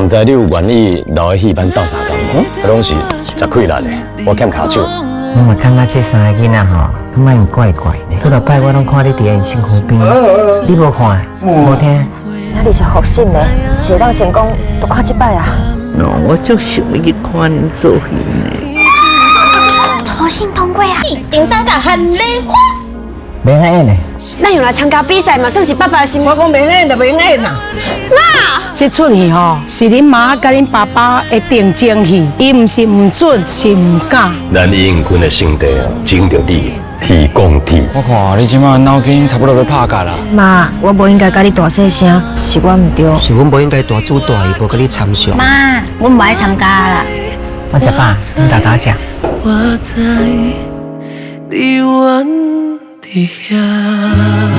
唔知你有愿意留喺戏班斗相共无？拢是食亏力的，我欠骹手。我嘛感觉这三个囡仔吼，感觉因怪怪的。几落摆我拢看你伫因身躯边，你无看，无听。那你是福星的，一个人成功都看一摆啊。我就想要去看你做戏呢。初心通过啊！顶三甲喊莲花。免演的。咱用来参加比赛嘛，算是爸爸的心。我讲免演就免演啦。妈，这出戏吼是恁妈甲恁爸爸的定情戏，伊唔是唔准，是唔敢。咱义勇军的圣地啊，经着你天讲地。我看你即马脑筋差不多要拍架啦。妈，我不应该甲你大细声，是我唔对。是阮不应该大主大意，无甲你参详。妈，我唔爱参加啦。我食饱，你大家食。我在你远伫遐。